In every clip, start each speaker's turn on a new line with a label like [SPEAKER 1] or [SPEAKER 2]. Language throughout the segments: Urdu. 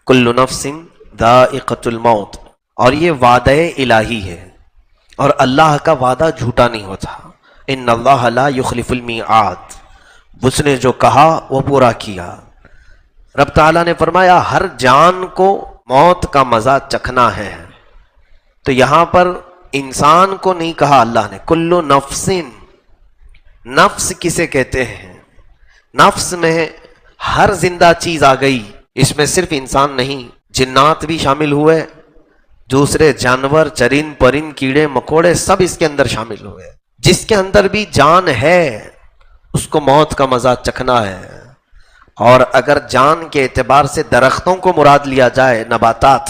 [SPEAKER 1] کل نفس ذائقۃ الموت، اور یہ وعدہ الہی ہے، اور اللہ کا وعدہ جھوٹا نہیں ہوتا۔ ان اللہ لا یخلف المیعاد، اس نے جو کہا وہ پورا کیا۔ رب تعالیٰ نے فرمایا ہر جان کو موت کا مزہ چکھنا ہے، تو یہاں پر انسان کو نہیں کہا اللہ نے، کل نفس، نفس کسے کہتے ہیں؟ نفس میں ہر زندہ چیز آ گئی، اس میں صرف انسان نہیں، جنات بھی شامل ہوئے، دوسرے جانور، چرند پرند، کیڑے مکوڑے، سب اس کے اندر شامل ہوئے۔ جس کے اندر بھی جان ہے اس کو موت کا مزہ چکھنا ہے۔ اور اگر جان کے اعتبار سے درختوں کو مراد لیا جائے، نباتات،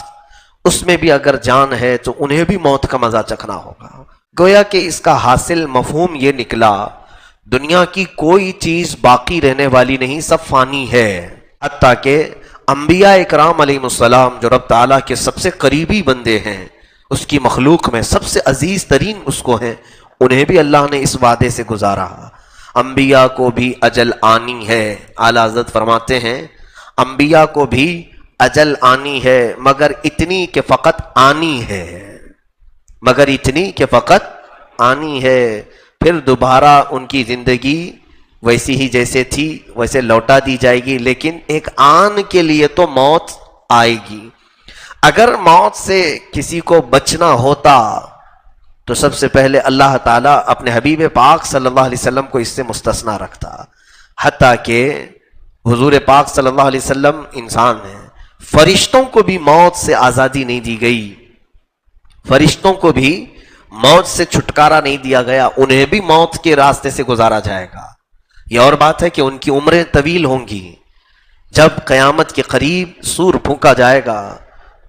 [SPEAKER 1] اس میں بھی اگر جان ہے تو انہیں بھی موت کا مزہ چکھنا ہوگا۔ گویا کہ اس کا حاصل مفہوم یہ نکلا دنیا کی کوئی چیز باقی رہنے والی نہیں، سب فانی ہے۔ حتیٰ کہ انبیاء اکرام علیہ السلام جو رب تعالیٰ کے سب سے قریبی بندے ہیں، اس کی مخلوق میں سب سے عزیز ترین اس کو ہیں، انہیں بھی اللہ نے اس وعدے سے گزارا۔ انبیاء کو بھی اجل آنی ہے، اعلیٰ حضرت فرماتے ہیں انبیاء کو بھی اجل آنی ہے، مگر اتنی کہ فقط آنی ہے، مگر اتنی کہ فقط آنی ہے، پھر دوبارہ ان کی زندگی ویسی ہی جیسے تھی ویسے لوٹا دی جائے گی، لیکن ایک آن کے لیے تو موت آئے گی۔ اگر موت سے کسی کو بچنا ہوتا تو سب سے پہلے اللہ تعالیٰ اپنے حبیب پاک صلی اللہ علیہ وسلم کو اس سے مستثنا رکھتا، حتیٰ کہ حضور پاک صلی اللہ علیہ وسلم انسان ہیں، فرشتوں کو بھی موت سے آزادی نہیں دی گئی، فرشتوں کو بھی موت سے چھٹکارا نہیں دیا گیا، انہیں بھی موت کے راستے سے گزارا جائے گا۔ یہ اور بات ہے کہ ان کی عمریں طویل ہوں گی۔ جب قیامت کے قریب سور پھونکا جائے گا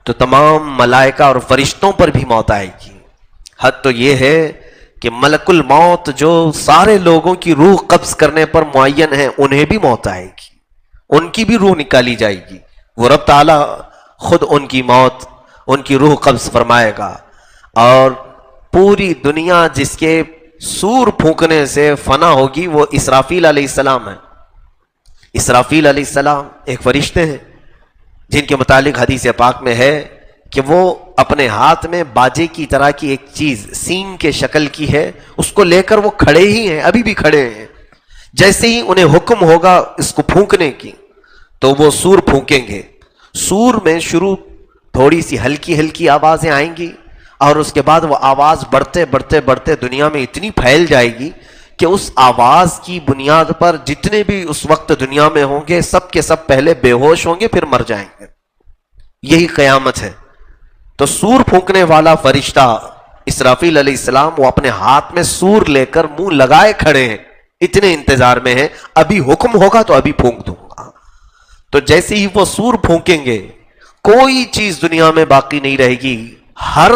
[SPEAKER 1] تو تمام ملائکہ اور فرشتوں پر بھی موت آئے گی۔ حد تو یہ ہے کہ ملک الموت جو سارے لوگوں کی روح قبض کرنے پر معین ہے، انہیں بھی موت آئے گی، ان کی بھی روح نکالی جائے گی، وہ رب تعالیٰ خود ان کی موت، ان کی روح قبض فرمائے گا۔ اور پوری دنیا جس کے سور پھونکنے سے فنا ہوگی وہ اسرافیل علیہ السلام ہے۔ اسرافیل علیہ السلام ایک فرشتے ہیں جن کے متعلق حدیث پاک میں ہے کہ وہ اپنے ہاتھ میں باجے کی طرح کی ایک چیز سینگ کے شکل کی ہے، اس کو لے کر وہ کھڑے ہی ہیں، ابھی بھی کھڑے ہیں۔ جیسے ہی انہیں حکم ہوگا اس کو پھونکنے کی تو وہ سور پھونکیں گے۔ سور میں شروع تھوڑی سی ہلکی ہلکی آوازیں آئیں گی، اور اس کے بعد وہ آواز بڑھتے بڑھتے بڑھتے دنیا میں اتنی پھیل جائے گی کہ اس آواز کی بنیاد پر جتنے بھی اس وقت دنیا میں ہوں گے سب کے سب پہلے بے ہوش ہوں گے، پھر مر جائیں گے۔ یہی قیامت ہے۔ تو سور پھونکنے والا فرشتہ اسرافیل علیہ السلام وہ اپنے ہاتھ میں سور لے کر منہ لگائے کھڑے ہیں، اتنے انتظار میں ہیں، ابھی حکم ہوگا تو ابھی پھونک دوں گا۔ تو جیسے ہی وہ سور پھونکیں گے کوئی چیز دنیا میں باقی نہیں رہے گی، ہر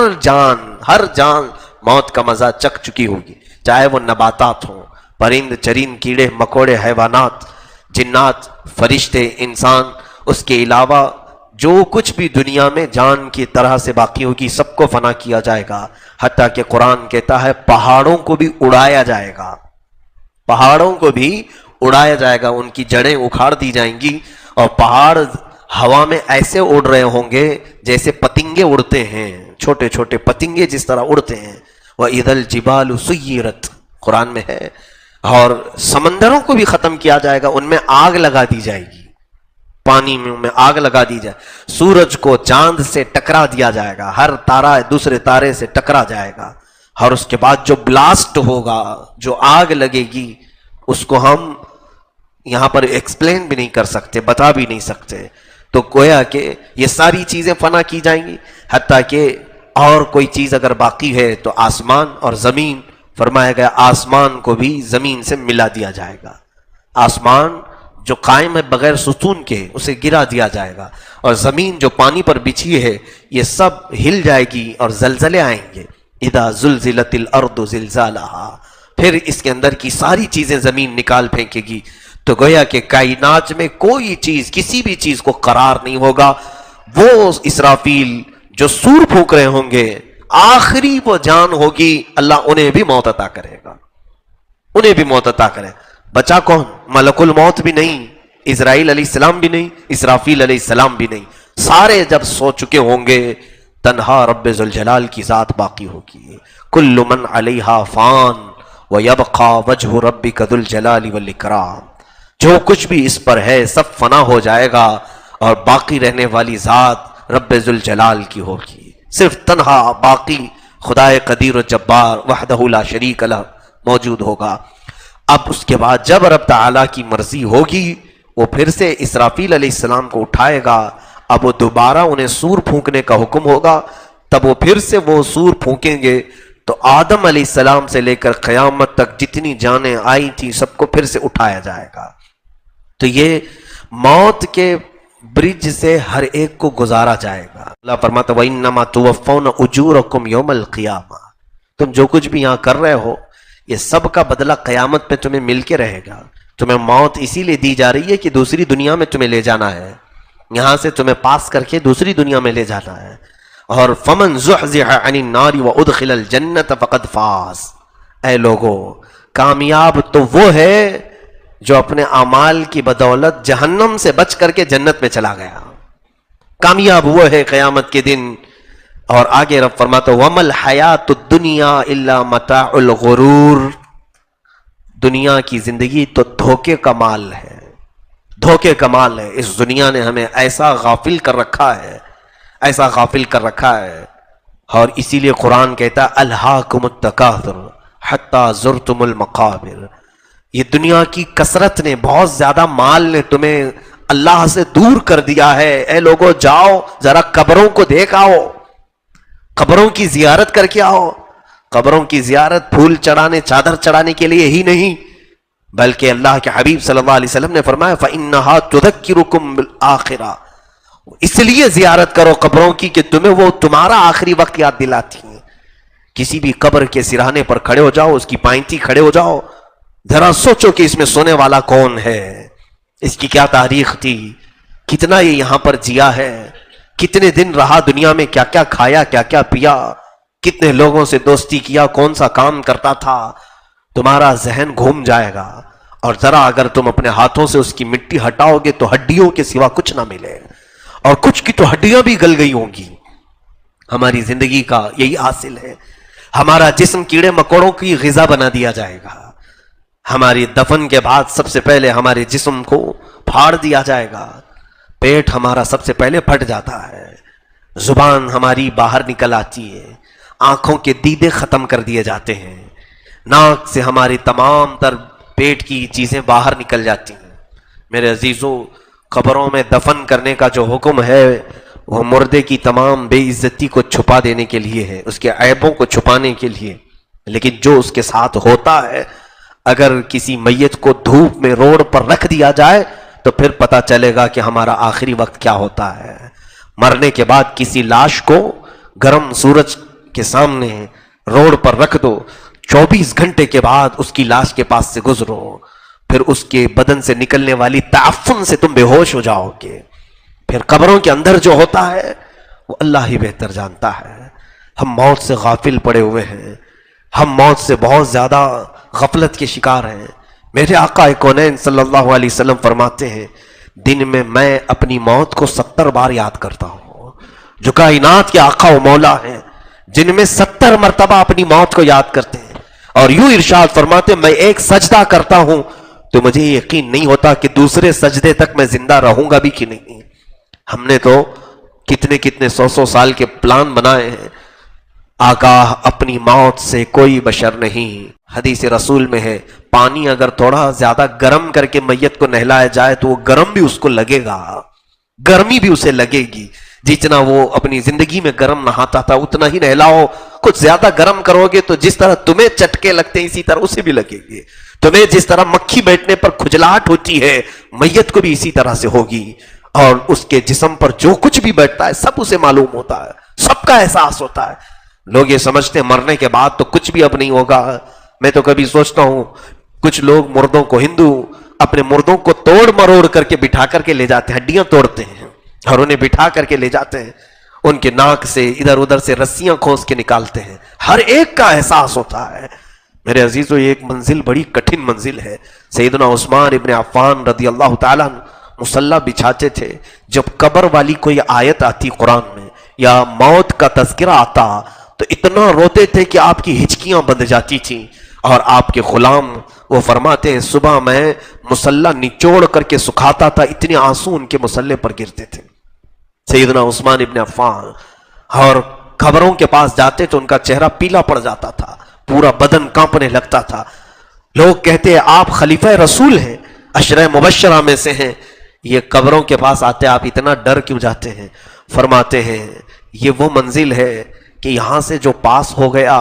[SPEAKER 1] جان موت کا مزہ چکھ چکی ہوگی، چاہے وہ نباتات ہوں، پرند چرند، کیڑے مکوڑے، حیوانات، جنات، فرشتے، انسان، اس کے علاوہ جو کچھ بھی دنیا میں جان کی طرح سے باقی ہوگی سب کو فنا کیا جائے گا۔ حتیٰ کہ قرآن کہتا ہے پہاڑوں کو بھی اڑایا جائے گا، پہاڑوں کو بھی اڑایا جائے گا، ان کی جڑیں اکھاڑ دی جائیں گی، اور پہاڑ ہوا میں ایسے اڑ رہے ہوں گے جیسے پتنگے اڑتے ہیں، چھوٹے چھوٹے پتنگے جس طرح اڑتے ہیں۔ وَإِذَا الْجِبَالُ سُيِّرَتْ قرآن میں ہے۔ اور سمندروں کو بھی ختم کیا جائے گا، ان میں آگ لگا دی جائے گی، پانی میں آگ لگا دی جائے، سورج کو چاند سے ٹکرا دیا جائے گا، ہر تارا دوسرے تارے سے ٹکرا جائے گا، اور اس کے بعد جو بلاسٹ ہوگا، جو آگ لگے گی، اس کو ہم یہاں پر ایکسپلین بھی نہیں کر سکتے، بتا بھی نہیں سکتے۔ تو گویا کہ یہ ساری چیزیں فنا کی جائیں گی، حتیٰ کہ اور کوئی چیز اگر باقی ہے تو آسمان اور زمین، فرمایا گیا آسمان کو بھی زمین سے ملا دیا جائے گا، آسمان جو قائم ہے بغیر ستون کے اسے گرا دیا جائے گا، اور زمین جو پانی پر بچھی ہے یہ سب ہل جائے گی اور زلزلے آئیں گے۔ اذا زلزلت الارض زلزالها، پھر اس کے اندر کی ساری چیزیں زمین نکال پھینکے گی۔ تو گویا کہ کائنات میں کوئی چیز، کسی بھی چیز کو قرار نہیں ہوگا۔ وہ اسرافیل جو سور پھونک رہے ہوں گے، آخری وہ جان ہوگی، اللہ انہیں بھی موت عطا کرے گا، انہیں بھی موت عطا کرے۔ بچا کون؟ ملک الموت بھی نہیں، اسرائیل علیہ السلام بھی نہیں، اسرافیل علیہ السلام بھی نہیں، سارے جب سو چکے ہوں گے تنہا رب ذوالجلال کی ذات باقی ہوگی. کل من علیہا فان ویبقا وجہ ربک ذو الجلال والاکرام. جو کچھ بھی اس پر ہے سب فنا ہو جائے گا اور باقی رہنے والی ذات رب ذوالجلال کی ہوگی. صرف تنہا باقی خدائے قدیر و جبار وحدہ لا شریک لہ موجود ہوگا. اب اس کے بعد جب رب تعالیٰ کی مرضی ہوگی وہ پھر سے اسرافیل علیہ السلام کو اٹھائے گا. اب وہ دوبارہ انہیں سور پھونکنے کا حکم ہوگا. تب وہ پھر سے وہ سور پھونکیں گے تو آدم علیہ السلام سے لے کر قیامت تک جتنی جانیں آئی تھی سب کو پھر سے اٹھایا جائے گا. تو یہ موت کے برج سے ہر ایک کو گزارا جائے گا. اللہ فرماتا وَإِنَّمَا تُوَفَّوْنَ أُجُورَكُمْ يَوْمَ الْقِيَامَةِ. تم جو کچھ بھی یہاں کر رہے ہو یہ سب کا بدلہ قیامت پہ تمہیں مل کے رہے گا. تمہیں موت اسی لیے دی جا رہی ہے کہ دوسری دنیا میں تمہیں لے جانا ہے, یہاں سے تمہیں پاس کر کے دوسری دنیا میں لے جانا ہے. اور فمن زحزح عن النار وادخل الجنت فقد فاز. اے لوگو کامیاب تو وہ ہے جو اپنے اعمال کی بدولت جہنم سے بچ کر کے جنت میں چلا گیا. کامیاب وہ ہے قیامت کے دن. اور آگے رب فرماتا وَمَا الْحَيَاةُ الدُّنْيَا إِلَّا مَتَاعُ الْغُرُورِ. دنیا کی زندگی تو دھوکے کا مال ہے, دھوکے کا مال ہے. اس دنیا نے ہمیں ایسا غافل کر رکھا ہے, ایسا غافل کر رکھا ہے. اور اسی لیے قرآن کہتا ہے الہاکم التکاثر حتی زرتم المقابر. یہ دنیا کی کثرت نے, بہت زیادہ مال نے تمہیں اللہ سے دور کر دیا ہے. اے لوگو جاؤ ذرا قبروں کو دیکھ آؤ, قبروں کی زیارت کر کے آؤ. قبروں کی زیارت پھول چڑھانے چادر چڑھانے کے لیے ہی نہیں بلکہ اللہ کے حبیب صلی اللہ علیہ وسلم نے فرمایا فَإِنَّهَا تُذَكِّرُكُمْ بِالْآخِرَةِ. اس لیے زیارت کرو قبروں کی کہ تمہیں وہ تمہارا آخری وقت یاد دلاتی ہیں. کسی بھی قبر کے سرانے پر کھڑے ہو جاؤ, اس کی پائنتی کھڑے ہو جاؤ, ذرا سوچو کہ اس میں سونے والا کون ہے, اس کی کیا تاریخ تھی, کتنا یہ یہاں پر جیا ہے, کتنے دن رہا دنیا میں, کیا کیا کھایا, کیا کیا پیا, کتنے لوگوں سے دوستی کیا, کون سا کام کرتا تھا. تمہارا ذہن گھوم جائے گا. اور ذرا اگر تم اپنے ہاتھوں سے اس کی مٹی ہٹاؤ گے تو ہڈیوں کے سوا کچھ نہ ملے, اور کچھ کی تو ہڈیاں بھی گل گئی ہوں گی. ہماری زندگی کا یہی حاصل ہے. ہمارا جسم کیڑے مکوڑوں کی غذا بنا دیا جائے گا. ہماری دفن کے بعد سب سے پہلے ہمارے جسم کو پھاڑ دیا جائے گا. پیٹ ہمارا سب سے پہلے پھٹ جاتا ہے, زبان ہماری باہر نکل آتی ہے, آنکھوں کے دیدے ختم کر دیے جاتے ہیں, ناک سے ہماری تمام تر پیٹ کی چیزیں باہر نکل جاتی ہیں. میرے عزیزو قبروں میں دفن کرنے کا جو حکم ہے وہ مردے کی تمام بے عزتی کو چھپا دینے کے لیے ہے, اس کے عیبوں کو چھپانے کے لیے. لیکن جو اس کے ساتھ ہوتا ہے, اگر کسی میت کو دھوپ میں روڈ پر رکھ دیا جائے تو پھر پتا چلے گا کہ ہمارا آخری وقت کیا ہوتا ہے. مرنے کے بعد کسی لاش کو گرم سورج کے سامنے روڈ پر رکھ دو, 24 گھنٹے کے بعد اس کی لاش کے پاس سے گزرو, پھر اس کے بدن سے نکلنے والی تعفن سے تم بے ہوش ہو جاؤ گے. پھر قبروں کے اندر جو ہوتا ہے وہ اللہ ہی بہتر جانتا ہے. ہم موت سے غافل پڑے ہوئے ہیں, ہم موت سے بہت زیادہ غفلت کے شکار ہیں. میرے آقا کونین صلی اللہ علیہ وسلم فرماتے ہیں دن میں میں اپنی موت کو 70 بار یاد کرتا ہوں. جو کائنات کے آقا و مولا ہیں جن میں 70 مرتبہ اپنی موت کو یاد کرتے ہیں, اور یوں ارشاد فرماتے میں ایک سجدہ کرتا ہوں تو مجھے یقین نہیں ہوتا کہ دوسرے سجدے تک میں زندہ رہوں گا بھی کہ نہیں. ہم نے تو کتنے 100 سال کے پلان بنائے ہیں. آگاہ اپنی موت سے کوئی بشر نہیں. حدیث رسول میں ہے پانی اگر تھوڑا زیادہ گرم کر کے میت کو نہلایا جائے تو وہ گرم بھی اس کو لگے گا, گرمی بھی اسے لگے گی. جتنا وہ اپنی زندگی میں گرم نہاتا تھا اتنا ہی نہلاؤ. کچھ زیادہ گرم کرو گے تو جس طرح تمہیں چٹکے لگتے ہیں اسی طرح اسے بھی لگے گے. تمہیں جس طرح مکھی بیٹھنے پر کھجلاہٹ ہوتی ہے میت کو بھی اسی طرح سے ہوگی. اور اس کے جسم پر جو کچھ بھی بیٹھتا ہے سب اسے معلوم ہوتا ہے, سب کا احساس ہوتا ہے. لوگ یہ سمجھتے ہیں مرنے کے بعد تو کچھ بھی اب نہیں ہوگا. میں تو کبھی سوچتا ہوں کچھ لوگ مردوں کو, ہندو اپنے مردوں کو توڑ مروڑ کر کے بٹھا کر کے لے جاتے ہیں, ہڈیاں توڑتے ہیں اور انہیں بٹھا کر کے لے جاتے ہیں. ان کے ناک سے ادھر ادھر سے رسیاں کھوس کے نکالتے ہیں. ہر ایک کا احساس ہوتا ہے. میرے عزیزو یہ ایک منزل بڑی کٹھن منزل ہے. سیدنا عثمان ابن عفان رضی اللہ تعالیٰ مصلی بچھاتے تھے، جب قبر والی کوئی آیت آتی قرآن میں یا موت کا تذکرہ آتا تو اتنا روتے تھے کہ آپ کی ہچکیاں بندھ جاتی تھیں، اور آپ کے غلام وہ فرماتے ہیں صبح میں مصلی نچوڑ کر کے سکھاتا تھا، اتنے آنسو ان کے مصلی پر گرتے تھے۔ سیدنا عثمان ابن عفان اور قبروں کے پاس جاتے تو ان کا چہرہ پیلا پڑ جاتا تھا، پورا بدن کانپنے لگتا تھا۔ لوگ کہتے ہیں آپ خلیفہ رسول ہیں، عشرہ مبشرہ میں سے ہیں، یہ قبروں کے پاس آتے آپ اتنا ڈر کیوں جاتے ہیں؟ فرماتے ہیں یہ وہ منزل ہے کہ یہاں سے جو پاس ہو گیا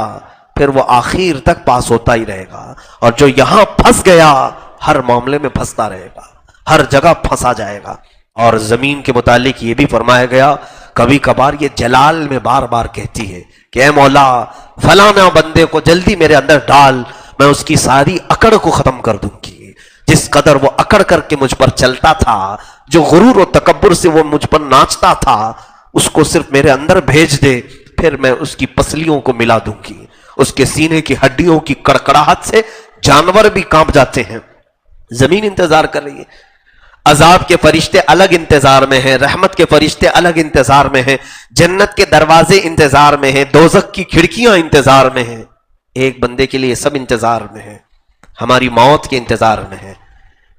[SPEAKER 1] پھر وہ آخر تک پاس ہوتا ہی رہے گا، اور جو یہاں پھنس گیا ہر معاملے میں پھنستا رہے گا، ہر جگہ پھنسا جائے گا۔ اور زمین کے متعلق یہ بھی فرمایا گیا، کبھی کبھار یہ جلال میں بار بار کہتی ہے کہ اے مولا فلانا بندے کو جلدی میرے اندر ڈال، میں اس کی ساری اکڑ کو ختم کر دوں گی۔ جس قدر وہ اکڑ کر کے مجھ پر چلتا تھا، جو غرور و تکبر سے وہ مجھ پر ناچتا تھا، اس کو صرف میرے اندر بھیج دے، پھر میں اس کی پسلیوں کو ملا دوں گی۔ اس کے سینے کی ہڈیوں کی کڑکڑاہٹ سے جانور بھی کانپ جاتے ہیں۔ زمین انتظار کر رہی ہے، عذاب کے فرشتے الگ انتظار میں ہیں، رحمت کے فرشتے الگ انتظار میں ہیں، جنت کے دروازے انتظار میں ہیں، دوزخ کی کھڑکیاں انتظار میں ہیں۔ ایک بندے کے لیے سب انتظار میں ہے، ہماری موت کے انتظار میں ہے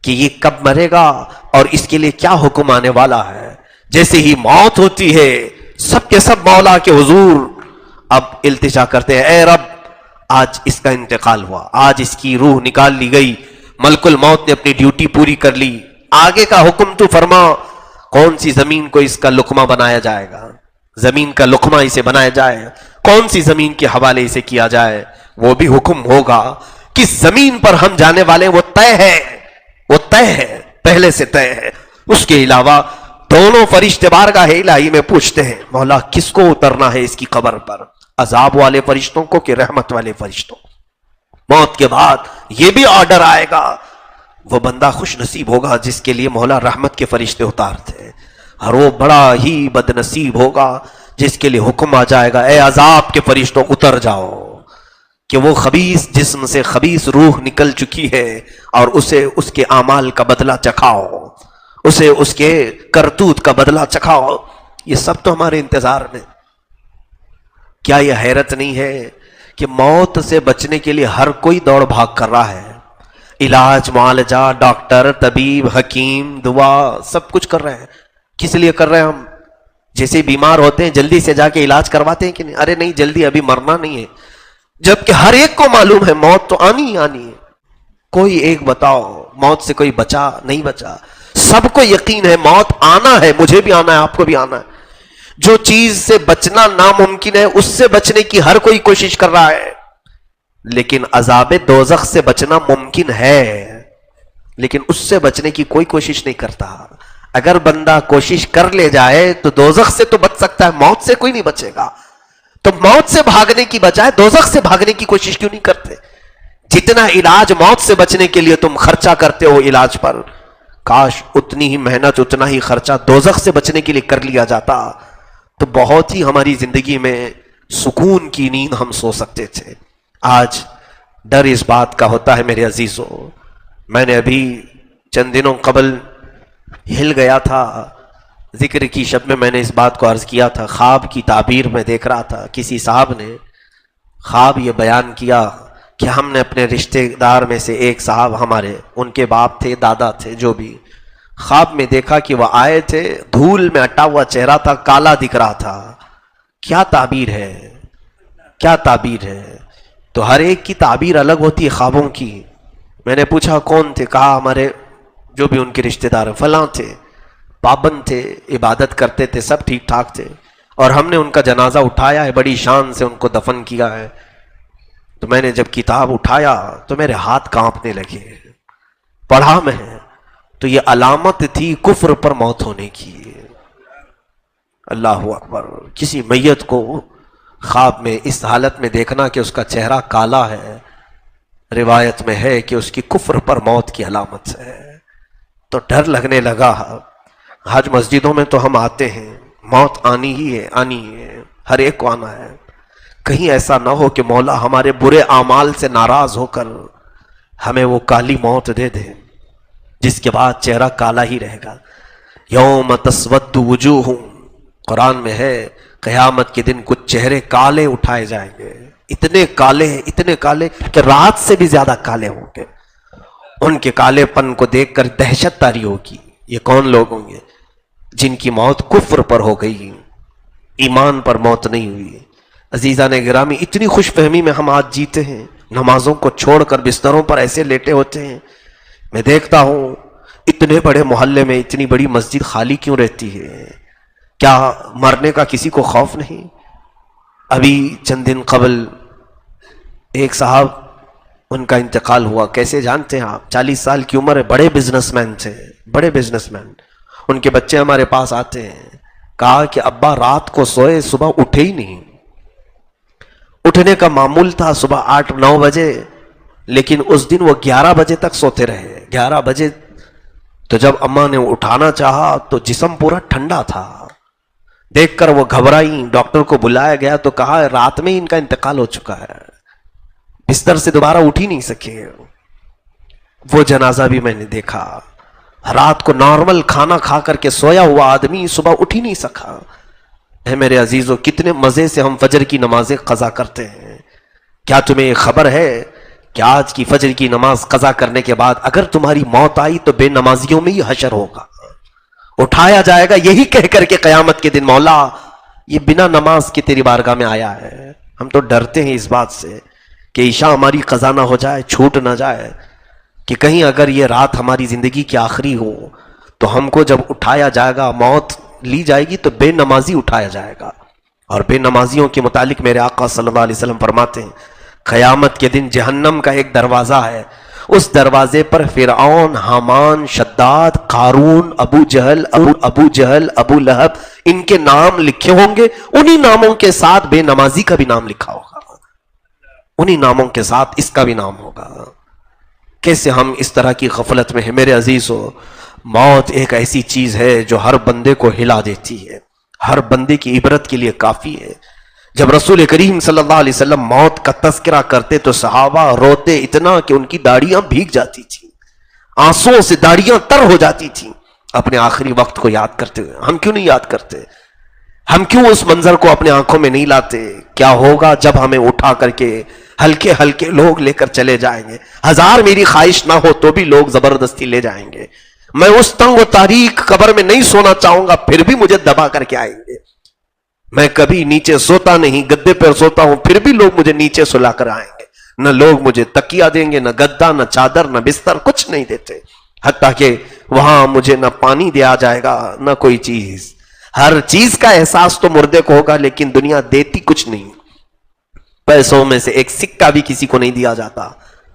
[SPEAKER 1] کہ یہ کب مرے گا اور اس کے لیے کیا حکم آنے والا ہے۔ جیسے ہی موت ہوتی ہے سب کے سب مولا کے حضور اب التجا کرتے ہیں، اے رب آج اس کا انتقال ہوا، آج اس کی روح نکال لی گئی، ملک الموت نے اپنی ڈیوٹی پوری کر لی، آگے کا حکم تو فرما، کون سی زمین کو اس کا لقمہ بنایا جائے گا، زمین کا لقمہ اسے بنایا جائے، کون سی زمین کے حوالے اسے کیا جائے، وہ بھی حکم ہوگا۔ کس زمین پر ہم جانے والے وہ طے ہے، وہ طے ہے، پہلے سے طے ہے۔ اس کے علاوہ دونوں فرشتے بارگاہ الہی میں پوچھتے ہیں مولا کس کو اترنا ہے اس کی قبر پر، عذاب والے فرشتوں کو کہ رحمت والے فرشتوں؟ موت کے بعد یہ بھی آرڈر آئے گا، وہ بندہ خوش نصیب ہوگا جس کے لیے مولا رحمت کے فرشتے اتارتے، اور وہ بڑا ہی بد نصیب ہوگا جس کے لیے حکم آ جائے گا اے عذاب کے فرشتوں اتر جاؤ، کہ وہ خبیث جسم سے خبیث روح نکل چکی ہے اور اسے اس کے اعمال کا بدلہ چکھاؤ، اسے اس کے کرتوت کا بدلہ چکھاؤ۔ یہ سب تو ہمارے انتظار میں۔ کیا یہ حیرت نہیں ہے کہ موت سے بچنے کے لیے ہر کوئی دوڑ بھاگ کر رہا ہے، علاج، معالجہ، ڈاکٹر، طبیب، حکیم، دعا سب کچھ کر رہے ہیں۔ کس لیے کر رہے ہیں ہم؟ جیسے بیمار ہوتے ہیں جلدی سے جا کے علاج کرواتے ہیں کہ نہیں؟ ارے نہیں، جلدی ابھی مرنا نہیں ہے، جبکہ ہر ایک کو معلوم ہے موت تو آنی ہی آنی ہے۔ کوئی ایک بتاؤ موت سے کوئی بچا نہیں بچا؟ سب کو یقین ہے موت آنا ہے، مجھے بھی آنا ہے، آپ کو بھی آنا ہے۔ جو چیز سے بچنا ناممکن ہے اس سے بچنے کی ہر کوئی کوشش کر رہا ہے، لیکن عذاب دوزخ سے بچنا ممکن ہے، لیکن اس سے بچنے کی کوئی کوشش نہیں کرتا۔ اگر بندہ کوشش کر لے جائے تو دوزخ سے تو بچ سکتا ہے، موت سے کوئی نہیں بچے گا۔ تو موت سے بھاگنے کی بجائے دوزخ سے بھاگنے کی کوشش کیوں نہیں کرتے؟ جتنا علاج موت سے بچنے کے لیے تم خرچہ کرتے ہو علاج پر، کاش اتنی ہی محنت، اتنا ہی خرچہ دوزخ سے بچنے کے لیے کر لیا جاتا تو بہت ہی ہماری زندگی میں سکون کی نیند ہم سو سکتے تھے۔ آج ڈر اس بات کا ہوتا ہے میرے عزیزوں، میں نے ابھی چند دنوں قبل ہل گیا تھا، ذکر کی شب میں نے اس بات کو عرض کیا تھا، خواب کی تعبیر میں دیکھ رہا تھا، کسی صاحب نے خواب یہ بیان کیا کہ ہم نے اپنے رشتہ دار میں سے ایک صاحب، ہمارے ان کے باپ تھے، دادا تھے، جو بھی، خواب میں دیکھا کہ وہ آئے تھے، دھول میں اٹا ہوا چہرہ تھا، کالا دکھ رہا تھا۔ کیا تعبیر ہے، کیا تعبیر ہے؟ تو ہر ایک کی تعبیر الگ ہوتی ہے خوابوں کی۔ میں نے پوچھا کون تھے؟ کہا ہمارے جو بھی ان کے رشتہ دار ہیں، فلاں تھے، پابند تھے، عبادت کرتے تھے، سب ٹھیک ٹھاک تھے، اور ہم نے ان کا جنازہ اٹھایا ہے، بڑی شان سے ان کو دفن کیا ہے۔ تو میں نے جب کتاب اٹھایا تو میرے ہاتھ کانپنے لگے، پڑھا میں تو یہ علامت تھی کفر پر موت ہونے کی۔ اللہ اکبر! کسی میت کو خواب میں اس حالت میں دیکھنا کہ اس کا چہرہ کالا ہے، روایت میں ہے کہ اس کی کفر پر موت کی علامت ہے۔ تو ڈر لگنے لگا۔ حج مسجدوں میں تو ہم آتے ہیں، موت آنی ہی ہے، آنی ہے، ہر ایک کو آنا ہے۔ کہیں ایسا نہ ہو کہ مولا ہمارے برے اعمال سے ناراض ہو کر ہمیں وہ کالی موت دے دے۔ جس کے بعد چہرہ کالا ہی رہے گا. یوم تسود وجوہ، قرآن میں ہے قیامت کے دن کچھ چہرے کالے اٹھائے جائیں گے، اتنے کالے کہ رات سے بھی زیادہ کالے ہوں گے. ان کے کالے پن کو دیکھ کر دہشت تاری ہوگی. یہ کون لوگ ہوں گے؟ جن کی موت کفر پر ہو گئی، ایمان پر موت نہیں ہوئی. عزیزان گرامی، اتنی خوش فہمی میں ہم آج جیتے ہیں، نمازوں کو چھوڑ کر بستروں پر ایسے لیٹے ہوتے ہیں. میں دیکھتا ہوں اتنے بڑے محلے میں اتنی بڑی مسجد خالی کیوں رہتی ہے؟ کیا مرنے کا کسی کو خوف نہیں؟ ابھی چند دن قبل ایک صاحب، ان کا انتقال ہوا. کیسے جانتے ہیں آپ؟ 40 سال کی عمر ہے، بڑے بزنس مین تھے، بڑے بزنس مین. ان کے بچے ہمارے پاس آتے ہیں، کہا کہ ابا رات کو سوئے، صبح اٹھے ہی نہیں. اٹھنے کا معمول تھا صبح 8-9 بجے، لیکن اس دن وہ 11 بجے تک سوتے رہے. 11 بجے تو جب اماں نے اٹھانا چاہا تو جسم پورا ٹھنڈا تھا. دیکھ کر وہ گھبرائی، ڈاکٹر کو بلایا گیا تو کہا رات میں ان کا انتقال ہو چکا ہے، بستر سے دوبارہ اٹھ ہی نہیں سکے. وہ جنازہ بھی میں نے دیکھا، رات کو نارمل کھانا کھا کر کے سویا ہوا آدمی صبح اٹھ ہی نہیں سکا. اے میرے عزیزو، کتنے مزے سے ہم فجر کی نمازیں قضا کرتے ہیں. کیا تمہیں یہ خبر ہے کہ آج کی فجر کی نماز قضا کرنے کے بعد اگر تمہاری موت آئی تو بے نمازیوں میں ہی حشر ہوگا، اٹھایا جائے گا یہی کہہ کر کے قیامت کے دن، مولا یہ بنا نماز کے تیری بارگاہ میں آیا ہے. ہم تو ڈرتے ہیں اس بات سے کہ عشاء ہماری قضا نہ ہو جائے، چھوٹ نہ جائے، کہ کہیں اگر یہ رات ہماری زندگی کی آخری ہو تو ہم کو جب اٹھایا جائے گا، موت لی جائے گی تو بے نمازی اٹھایا جائے گا. اور بے نمازیوں کے متعلق میرے آقا صلی اللہ علیہ وسلم فرماتے ہیں قیامت کے دن جہنم کا ایک دروازہ ہے، اس دروازے پر فرعون، حامان، شداد، قارون، ابو جہل، ابو لہب، ان کے نام لکھے ہوں گے. انہی ناموں کے ساتھ بے نمازی کا بھی نام لکھا ہوگا، انہی ناموں کے ساتھ اس کا بھی نام ہوگا. کیسے ہم اس طرح کی غفلت میں ہیں میرے عزیزو. موت ایک ایسی چیز ہے جو ہر بندے کو ہلا دیتی ہے، ہر بندے کی عبرت کے لیے کافی ہے. جب رسول کریم صلی اللہ علیہ وسلم موت کا تذکرہ کرتے تو صحابہ روتے اتنا کہ ان کی داڑیاں بھیگ جاتی تھیں، آنسوؤں سے داڑیاں تر ہو جاتی تھیں اپنے آخری وقت کو یاد کرتے ہوئے. ہم کیوں نہیں یاد کرتے؟ ہم کیوں اس منظر کو اپنے آنکھوں میں نہیں لاتے؟ کیا ہوگا جب ہمیں اٹھا کر کے ہلکے ہلکے لوگ لے کر چلے جائیں گے؟ 1000 میری خواہش نہ ہو تو بھی لوگ زبردستی لے جائیں گے. میں اس تنگ و تاریک قبر میں نہیں سونا چاہوں گا، پھر بھی مجھے دبا کر کے آئیں گے. میں کبھی نیچے سوتا نہیں، گدے پر سوتا ہوں، پھر بھی لوگ مجھے نیچے سلا کر آئیں گے. نہ لوگ مجھے تکیہ دیں گے، نہ گدا، نہ چادر، نہ بستر، کچھ نہیں دیتے. حتیٰ کہ وہاں مجھے نہ پانی دیا جائے گا نہ کوئی چیز. ہر چیز کا احساس تو مردے کو ہوگا، لیکن دنیا دیتی کچھ نہیں. پیسوں میں سے ایک سکہ بھی کسی کو نہیں دیا جاتا.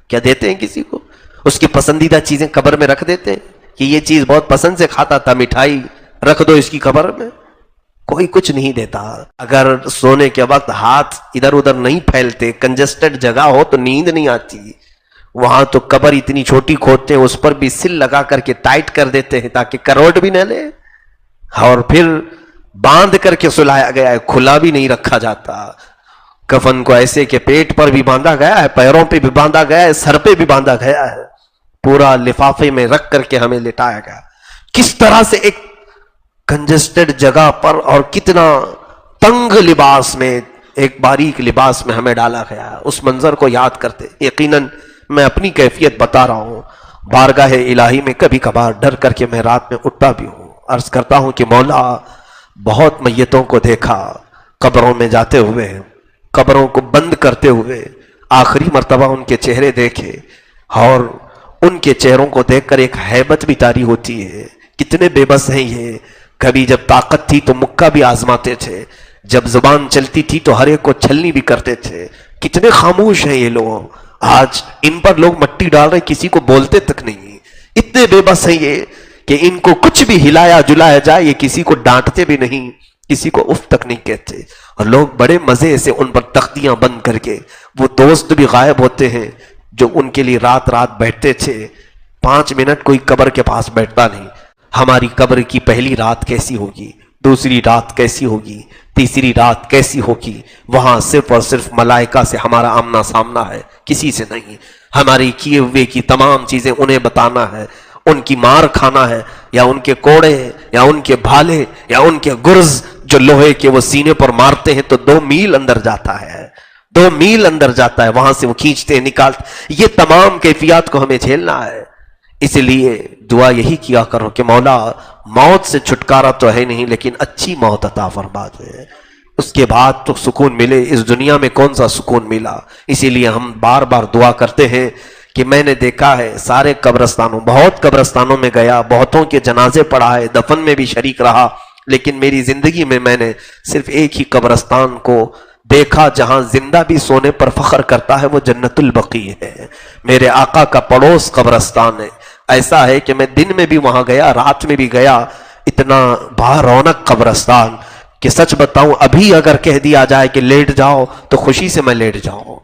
[SPEAKER 1] کیا دیتے ہیں کسی کو؟ اس کی پسندیدہ چیزیں قبر میں رکھ دیتے ہیں کہ یہ چیز بہت پسند سے کھاتا تھا، مٹھائی رکھ دو اس کی قبر میں. کوئی کچھ نہیں دیتا. اگر سونے کے وقت ہاتھ ادھر ادھر نہیں پھیلتے، کنجسٹڈ جگہ ہو تو نیند نہیں آتی. وہاں تو قبر اتنی چھوٹی کھودتے ہیں، اس پر بھی سل لگا کر کے ٹائٹ کر دیتے ہیں تاکہ کروٹ بھی نہ لے. اور پھر باندھ کر کے سلایا گیا ہے، کھلا بھی نہیں رکھا جاتا. کفن کو ایسے کہ پیٹ پر بھی باندھا گیا ہے، پیروں پہ بھی باندھا گیا ہے، سر پہ بھی باندھا گیا ہے، پورا لفافے میں رکھ کر کے ہمیں لٹایا گیا. کس طرح سے ایک کنجسٹڈ جگہ پر اور کتنا تنگ لباس میں، ایک باریک لباس میں ہمیں ڈالا گیا ہے. اس منظر کو یاد کرتے یقیناً میں اپنی کیفیت بتا رہا ہوں، بارگاہ الہی میں کبھی کبھار ڈر کر کے میں رات میں اٹھتا بھی ہوں. عرض کرتا ہوں کہ مولا بہت میتوں کو دیکھا قبروں میں جاتے ہوئے، قبروں کو بند کرتے ہوئے، آخری مرتبہ ان کے چہرے دیکھے اور ان کے چہروں کو دیکھ کر ایک ہیبت بھی طاری ہوتی ہے. کتنے بے بس ہیں یہ. کبھی جب طاقت تھی تو مکہ بھی آزماتے تھے، جب زبان چلتی تھی تو ہر ایک کو چھلنی بھی کرتے تھے. کتنے خاموش ہیں یہ لوگ. آج ان پر لوگ مٹی ڈال رہے، کسی کو بولتے تک نہیں. اتنے بے بس ہیں یہ کہ ان کو کچھ بھی ہلایا جلایا جائے یہ کسی کو ڈانٹتے بھی نہیں، کسی کو اف تک نہیں کہتے. اور لوگ بڑے مزے سے ان پر تختیاں بند کر کے، وہ دوست بھی غائب ہوتے ہیں جو ان کے لیے رات رات بیٹھتے تھے. 5 منٹ کوئی قبر کے پاس بیٹھتا نہیں. ہماری قبر کی پہلی رات کیسی ہوگی، دوسری رات کیسی ہوگی، تیسری رات کیسی ہوگی. وہاں صرف اور صرف ملائکہ سے ہمارا آمنا سامنا ہے، کسی سے نہیں. ہماری کیے ہوئے کی تمام چیزیں انہیں بتانا ہے. ان کی مار کھانا ہے، یا ان کے کوڑے، یا ان کے بھالے، یا ان کے گرز جو لوہے کے وہ سینے پر مارتے ہیں تو 2 میل اندر جاتا ہے، 2 میل اندر جاتا ہے، وہاں سے وہ کھینچتے نکالتے، یہ تمام کیفیات کو ہمیں جھیلنا ہے۔ اس لیے دعا یہی کیا کرو کہ مولا موت سے چھٹکارا تو ہے نہیں، لیکن اچھی موت عطا فرما دے، اس کے بعد تو سکون ملے۔ اس دنیا میں کون سا سکون ملا؟ اسی لیے ہم بار بار دعا کرتے ہیں کہ میں نے دیکھا ہے سارے قبرستانوں، بہت قبرستانوں میں گیا، بہتوں کے جنازے پڑھا ہے، دفن میں بھی شریک رہا، لیکن میری زندگی میں نے صرف ایک ہی قبرستان کو دیکھا جہاں زندہ بھی سونے پر فخر کرتا ہے، وہ جنت البقیع ہے، میرے آقا کا پڑوس قبرستان ہے۔ ایسا ہے کہ میں دن میں بھی وہاں گیا، رات میں بھی گیا، اتنا با رونق قبرستان کہ سچ بتاؤں ابھی اگر کہہ دیا جائے کہ لیٹ جاؤ تو خوشی سے میں لیٹ جاؤں۔